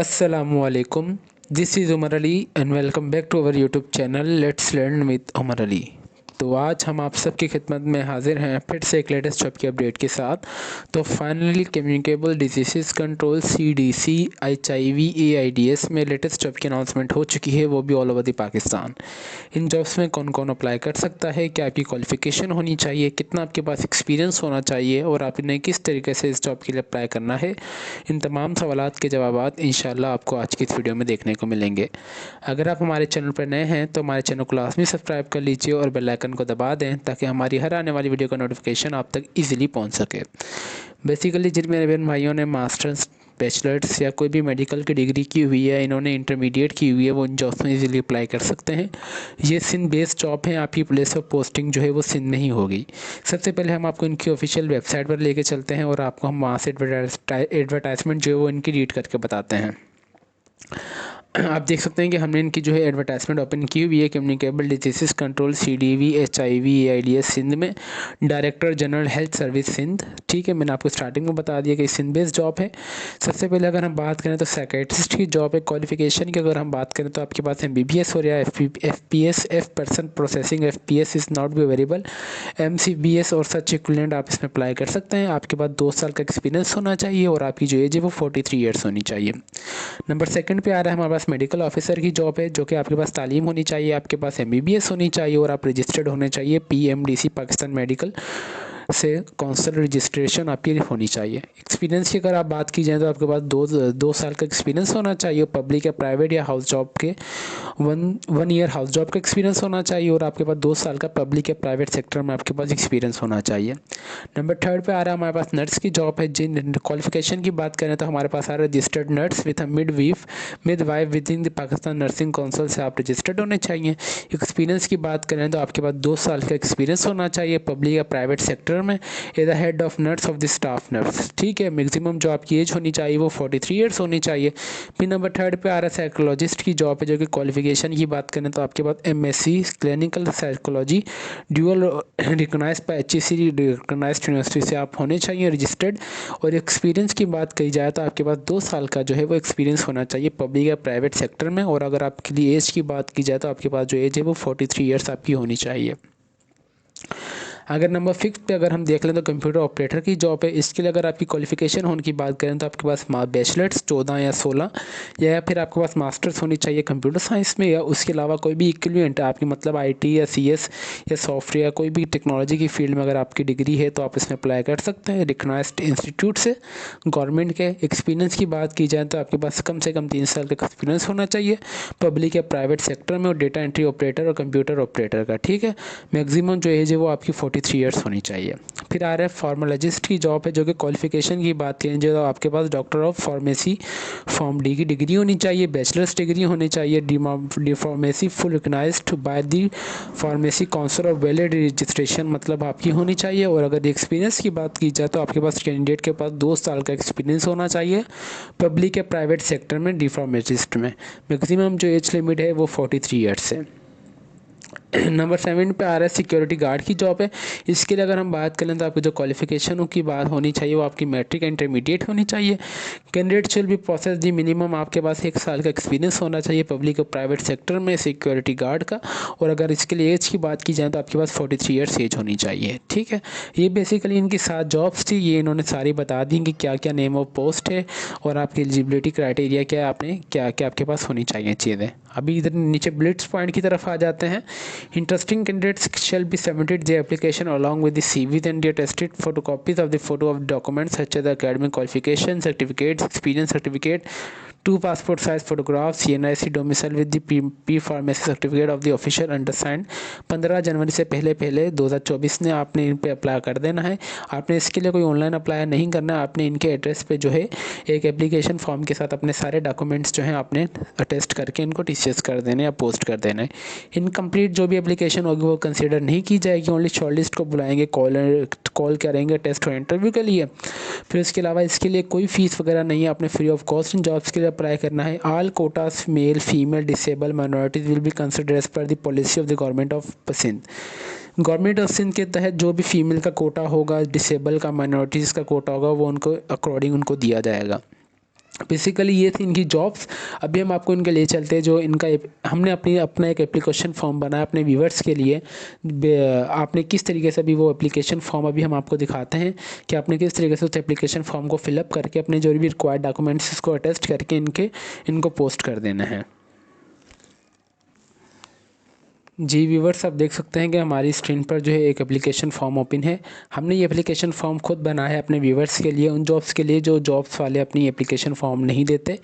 Assalamualaikum. This is Umar Ali and welcome back to our YouTube channel Let's Learn with Umar Ali। तो आज हम आप सबकी खिदमत में हाजिर हैं फिर से एक लेटेस्ट जॉब की अपडेट के साथ। तो finally communicable disease control CDC HIV AIDS में लेटेस्ट जॉब की अनाउंसमेंट हो चुकी है, वो भी all over the Pakistan. In jobs में कौन कौन अप्लाई कर सकता है, क्या आपकी क्वालिफ़िकेशन होनी चाहिए, कितना आपके पास एक्सपीरियंस होना चाहिए और आपने किस तरीके से इस जॉब के लिए अप्लाई करना है, इन तमाम सवालात के जवाब इंशाल्लाह आपको आज की इस वीडियो में देखने को मिलेंगे। अगर आप हमारे चैनल पर नए हैं तो हमारे चैनल को लाजमी सब्सक्राइब कर लीजिए और बेल आइकन को दबा दें ताकि हमारी हर आने वाली वीडियो का नोटिफिकेशन आप तक ईजिली पहुंच सके। बेसिकली जिन मेरे बहन भाइयों ने मास्टर्स, बैचलर्स या कोई भी मेडिकल की डिग्री की हुई है, इन्होंने इंटरमीडिएट की हुई है, वो इन जॉब्स में इजीली अप्लाई कर सकते हैं। ये सिंध बेस्ड जॉब है, आपकी प्लेस ऑफ पोस्टिंग जो है वो सिंध में ही होगी। सबसे पहले हम आपको इनकी ऑफिशियल वेबसाइट पर लेके चलते हैं और आपको हम वहाँ से एडवर्टाइजमेंट जो है वो इनकी रीड करके बताते हैं। आप देख सकते हैं कि हमने इनकी जो है एडवर्टाइजमेंट ओपन की हुई है। Communicable disease control CDV HIV AIDS Sindh में, director general health service Sindh. ठीक है, मैंने आपको स्टार्टिंग में बता दिया कि सिंध बेस्ड जॉब है। सबसे पहले अगर हम बात करें तो साइकेट्रिस्ट की जॉब है। क्वालिफिकेशन की अगर हम बात करें तो आपके पास MBBS हो रहा है, FPS person processing FPS is not be available, MCBS और सच इक्विवेलेंट आप इसमें अप्लाई कर सकते हैं। आपके पास 2 साल का एक्सपीरियंस होना चाहिए और आपकी जो एज है वो 43 ईयर्स होनी चाहिए। नंबर सेकंड पे आ रहा है हमारे पास मेडिकल ऑफिसर की जॉब है, जो कि आपके पास तालीम होनी चाहिए, आपके पास MBBS होनी चाहिए और आप रजिस्टर्ड होने चाहिए PMDC पाकिस्तान मेडिकल से काउंसिल रजिस्ट्रेशन आपकी होनी चाहिए। एक्सपीरियंस की अगर आप बात की जाए तो आपके पास दो साल का एक्सपीरियंस होना चाहिए। पब्लिक या प्राइवेट या हाउस जॉब के वन ईयर हाउस जॉब का एक्सपीरियंस होना चाहिए और आपके पास 2 साल का पब्लिक या प्राइवेट सेक्टर में आपके पास एक्सपीरियंस होना चाहिए। नंबर थर्ड पे आ रहा है हमारे पास नर्स की जॉब है। जिन क्वालिफिकेशन की बात करें तो हमारे पास आ रहा है registered nurse with mid wife with in the Pakistan nursing council से आप रजिस्टर्ड होने चाहिए। एक्सपीरियंस की बात करें तो आपके पास 2 साल का एक्सपीरियंस होना चाहिए पब्लिक या प्राइवेट सेक्टर में, as the head of nurse of the staff nurse. ठीक है, मैक्सिमम जो आपकी एज होनी चाहिए वो 43 ईयर्स होनी चाहिए। फिर नंबर थर्ड पे आ रहा है साइकोलॉजिस्ट की जॉब है, जो कि क्वालिफिकेशन की बात करें तो आपके पास MSc clinical psychology dual recognized by HEC recognized university से आप होने चाहिए रजिस्टर्ड। और एक्सपीरियंस की बात कही जाए तो आपके पास 2 साल का जो है वो एक्सपीरियंस होना चाहिए पब्लिक या प्राइवेट सेक्टर में। और अगर आपके लिए एज की बात की जाए तो आपके पास जो एज है वो 43 ईयर्स आपकी होनी चाहिए। अगर नंबर 5 पे अगर हम देख लें तो कंप्यूटर ऑपरेटर की जॉब है। इसके लिए अगर आपकी क्वालिफिकेशन होने की बात करें तो आपके पास बैचलर्स 14 या 16 या फिर आपके पास मास्टर्स होनी चाहिए कंप्यूटर साइंस में, या उसके अलावा कोई भी इक्विवेलेंट आपकी मतलब IT या CS या सॉफ्टवेयर या कोई भी टेक्नोलॉजी की फील्ड में अगर आपकी डिग्री है तो आप इसमें अप्लाई कर सकते हैं रिकॉग्नाइज्ड इंस्टीट्यूट से गवर्नमेंट के। एक्सपीरियंस की बात की जाए तो आपके पास कम से कम 3 साल का एक्सपीरियंस होना चाहिए पब्लिक या प्राइवेट सेक्टर में और डेटा एंट्री ऑपरेटर और कंप्यूटर ऑपरेटर का। ठीक है, मैक्सिमम जो एज है वो आपकी 43 ईयर्स होनी चाहिए। फिर आ रहा है फार्मालॉजिस्ट की जॉब है, जो कि क्वालिफिकेशन की बात करें जो आपके पास doctor of pharmacy pharm D की डिग्री होनी चाहिए, बैचलर्स डिग्री होनी चाहिए, D pharmacy full recognised by the pharmacy council और वैलिड रजिस्ट्रेशन मतलब आपकी होनी चाहिए। और अगर एक्सपीरियंस की बात की जाए तो आपके पास कैंडिडेट के पास 2 साल का एक्सपीरियंस होना चाहिए पब्लिक या प्राइवेट सेक्टर में डी फार्मासिस्ट में। मैक्सिमम जो एज लिमिट है वो 43 ईयर्स है। नंबर 7 पे आ रहा है सिक्योरिटी गार्ड की जॉब है। इसके लिए अगर हम बात करें तो आपकी जो क्वालिफिकेशन की बात होनी चाहिए वो आपकी मैट्रिक इंटरमीडिएट होनी चाहिए। Candidate should be process the minimum आपके पास 1 साल का एक्सपीरियंस होना चाहिए पब्लिक और प्राइवेट सेक्टर में सिक्योरिटी गार्ड का। और अगर इसके लिए एज की बात की जाए तो आपके पास 43 ईयर्स एज होनी चाहिए। ठीक है, ये बेसिकली इनकी 7 जॉब्स थी, ये इन्होंने सारी बता दी कि क्या क्या नेम ऑफ पोस्ट है और आपकी एलिजिबिलिटी क्राइटेरिया क्या है, आपने क्या क्या आपके पास होनी चाहिए चीज़ें। अभी इधर नीचे बुलेट्स पॉइंट की तरफ आ जाते हैं। Interesting candidates shall be submitted their application along with the CV, then they attested photocopies of the photo of documents such as academic qualification certificates, experience certificate, 2 passport size photographs, CNIC domicile with the P pharmacy certificate of the official undersigned। 15 जनवरी से पहले 2024 ने आपने इन पे apply कर देना है। आपने इसके लिए कोई ऑनलाइन अप्लाई नहीं करना है, आपने इनके एड्रेस पे जो है एक एप्लीकेशन फॉर्म के साथ अपने सारे डॉक्यूमेंट्स जो हैं आपने अटेस्ट करके इनको TCS कर देने या पोस्ट कर देना है। इनकम्प्लीट जो भी एप्लीकेशन होगी वो कंसीडर नहीं की जाएगी, ओनली शॉर्टलिस्ट को बुलाएंगे, कॉल करेंगे टेस्ट और इंटरव्यू के लिए। फिर इसके अलावा इसके लिए कोई फीस वगैरह नहीं है, आपने free of cost in jobs के लिए अप्लाई करना है। All quotas male female disable minorities will be considered as per the policy of the government of Sindh. Government of Sindh के तहत जो भी फीमेल का कोटा होगा, डिसेबल का, माइनॉरिटीज़ का कोटा होगा, वो उनको अकॉर्डिंग उनको दिया जाएगा। बेसिकली ये थी इनकी जॉब्स। अभी हम आपको इनके लिए चलते हैं, जो इनका हमने अपना एक एप्लीकेशन फॉर्म बनाया अपने व्यूवर्स के लिए। आपने किस तरीके से अभी वो एप्लीकेशन फॉर्म अभी हम आपको दिखाते हैं कि आपने किस तरीके से उस एप्लीकेशन फॉर्म को फिलअप करके अपने जो भी रिक्वायर्ड डॉक्यूमेंट्स इसको अटेस्ट करके इनको पोस्ट कर देना है। जी व्यूवर्स, आप देख सकते हैं कि हमारी स्क्रीन पर जो है एक एप्लीकेशन फॉर्म ओपन है। हमने ये एप्लीकेशन फॉर्म खुद बनाया है अपने व्यूवर्स के लिए, उन जॉब्स के लिए जो जॉब्स वाले अपनी एप्लीकेशन फॉर्म नहीं देते।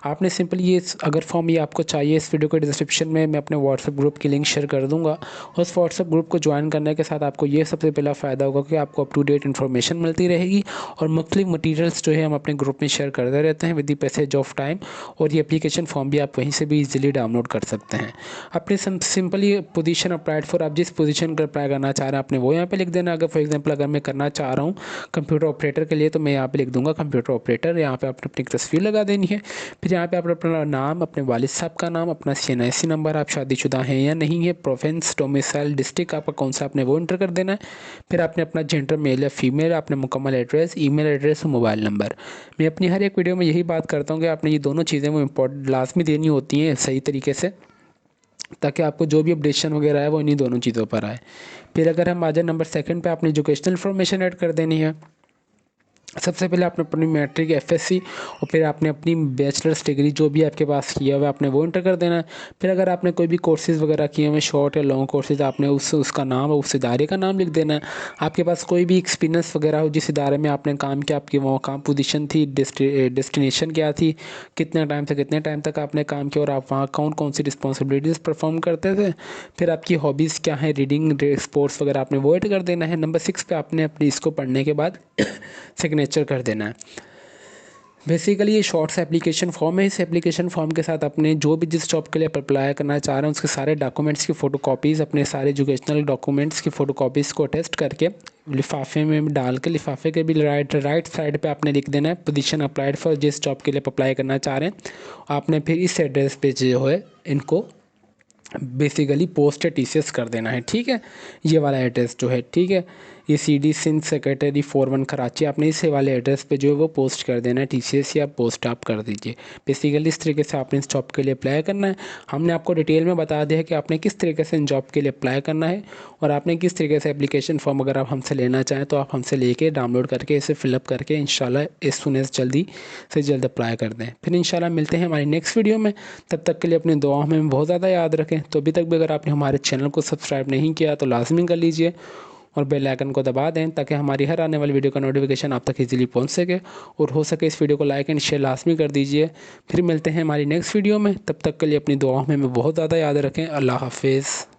आपने सिंपल ये अगर फॉर्म ये आपको चाहिए, इस वीडियो के डिस्क्रिप्शन में मैं अपने व्हाट्सएप ग्रुप की लिंक शेयर कर दूँगा। उस व्हाट्सएप ग्रुप को ज्वाइन करने के साथ आपको ये सबसे पहला फ़ायदा होगा कि आपको अप टू डेट इन्फॉर्मेशन मिलती रहेगी और मुख्तलिफ मटीरियल्स जो है हम अपने ग्रुप में शेयर करते रहते हैं with the passage of time. और ये एप्लीकेशन फॉर्म भी आप वहीं से भी ईजिली डाउनलोड कर सकते हैं। अपनी सिंपली पोजीशन अप्लाइड फॉर, आप जिस पोजीशन पर अप्लाई करना चाह रहे हैं आपने वो यहाँ पे लिख देना। अगर फॉर एग्जांपल अगर मैं करना चाह रहा हूँ कंप्यूटर ऑपरेटर के लिए, तो मैं यहाँ पे लिख दूंगा कंप्यूटर ऑपरेटर। यहाँ पे आपने अपनी तस्वीर लगा देनी है। फिर यहाँ पे आप अपना नाम, अपने वालिद साहब का नाम, अपना CNIC नंबर, आप शादीशुदा हैं या नहीं है, प्रोविंस, डोमिसाइल, डिस्ट्रिक्ट आपका कौन सा आपने वो एंटर कर देना है। फिर आपने अपना जेंडर मेल या फीमेल, आपने मुकम्मल एड्रेस, ईमेल एड्रेस और मोबाइल नंबर। मैं अपनी हर एक वीडियो में यही बात करता हूँ कि आपने ये दोनों चीज़ें वो इम्पोर्टेंट लाजमी देनी होती हैं सही तरीके से, ताकि आपको जो भी अपडेशन वगैरह है वो इन्हीं दोनों चीज़ों पर आए। फिर अगर हम आ जाए नंबर 2 पे, आपने एजुकेशनल इन्फॉर्मेशन ऐड कर देनी है। सबसे पहले आपने अपनी मैट्रिक, FSC और फिर आपने अपनी बैचलर्स डिग्री जो भी आपके पास किया हुआ है आपने वो एंटर कर देना है। फिर अगर आपने कोई भी कोर्सेज़ वगैरह किए हुए शॉर्ट या लॉन्ग कोर्सेज़, आपने उसका नाम और उस इदारे का नाम लिख देना है। आपके पास कोई भी एक्सपीरियंस वगैरह हो जिस इदारे में आपने काम किया, आपकी वहाँ काम पोजीशन थी, डेस्टिनेशन क्या थी, कितने टाइम से कितने टाइम तक आपने काम किया और आप वहाँ कौन कौन सी रिस्पॉन्सिबिलिटीज़ परफॉर्म करते थे। फिर आपकी हॉबीज़ क्या है, रीडिंग, स्पोर्ट्स वगैरह आपने वो ऐड कर देना है। नंबर 6 पे आपने अपनी इसको पढ़ने के बाद सिग्नेचर कर देना है। बेसिकली ये शॉर्ट्स एप्लीकेशन फॉर्म है। इस एप्लीकेशन फॉर्म के साथ अपने जो भी जिस जॉब के लिए अप्लाई करना चाह रहे हैं उसके सारे डॉक्यूमेंट्स की फ़ोटोकॉपीज़, अपने सारे एजुकेशनल डॉक्यूमेंट्स की फ़ोटोकॉपीज़ को अटेस्ट करके लिफाफे में डाल के, लिफाफे के भी राइट साइड पे आपने लिख देना है पोजीशन अप्लाइड फॉर, जिस जॉब के लिए अप्लाई करना चाह रहे हैं। आपने फिर इस एड्रेस पे जो है इनको बेसिकली पोस्ट TCS कर देना है। ठीक है, ये वाला एड्रेस जो है, ठीक है, ये CD सिंध सेक्रेटरी 41 कराची, आपने इस वाले एड्रेस पे जो है वो पोस्ट कर देना है TCS, या पोस्ट आप कर दीजिए। बेसिकली इस तरीके से आपने इस जॉब के लिए अप्लाई करना है। हमने आपको डिटेल में बता दिया है कि आपने किस तरीके से इन जॉब के लिए अप्लाई करना है और आपने किस तरीके से एप्लीकेशन फॉर्म अगर आप हमसे लेना चाहें तो आप हमसे लेके डाउनलोड करके इसे फिलअप करके इंशाल्लाह एज सुन एज जल्दी से जल्द अप्लाई कर दें। फिर इंशाल्लाह मिलते हैं हमारी नेक्स्ट वीडियो में। तब तक के लिए अपनी दुआओं में बहुत ज़्यादा याद रखें। तो अभी तक भी अगर आपने हमारे चैनल को सब्सक्राइब नहीं किया तो लाजमी कर लीजिए और बेल आइकन को दबा दें ताकि हमारी हर आने वाली वीडियो का नोटिफिकेशन आप तक इजीली पहुंच सके। और हो सके इस वीडियो को लाइक एंड शेयर लाजमी कर दीजिए। फिर मिलते हैं हमारी नेक्स्ट वीडियो में। तब तक के लिए अपनी दुआओं में बहुत ज़्यादा याद रखें। अल्लाह हाफिज़।